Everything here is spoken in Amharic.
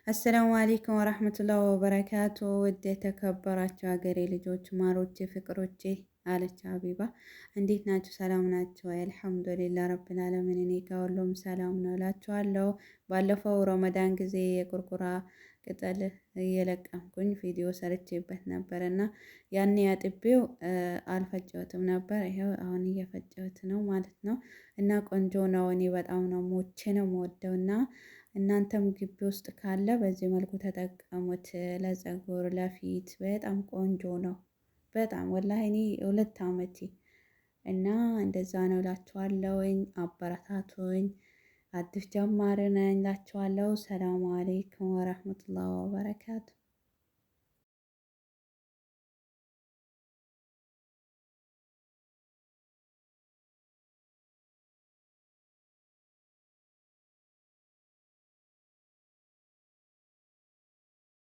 አሰላሙ አለይኩም ወራህመቱላሂ ወበረካቱ። ውድ የተከበራችሁ ሀገሬ ልጆች ማሮቼ፣ ፍቅሮቼ አለች ሀቢባ። እንዴት ናችሁ? ሰላም ናችሁ? አልሐምዱሊላህ ረብል ዓለሚን እኔ ጋር ሁሉም ሰላም ነው እላችኋለሁ። ባለፈው ረመዳን ጊዜ የቁርቁራ ቅጠል እየለቀምኩኝ ቪዲዮ ሰርቼበት ነበር እና ያኔ አጥቤው አልፈጨሁትም ነበር። ይኸው አሁን እየፈጨሁት ነው ማለት ነው። እና ቆንጆ ነው። እኔ በጣም ነው ሞቼ ነው የምወደው እና እናንተም ግቢ ውስጥ ካለ በዚህ መልኩ ተጠቀሙት። ለፀጉር ለፊት በጣም ቆንጆ ነው። በጣም ወላሂ እኔ 2 ዓመቴ እና እንደዛ ነው እላችኋለሁኝ። አበረታቱኝ። አዲስ ጀማሪ ነኝ እላችኋለሁ። ሰላም አለይኩም ወረህመቱላሂ ወበረካቱ።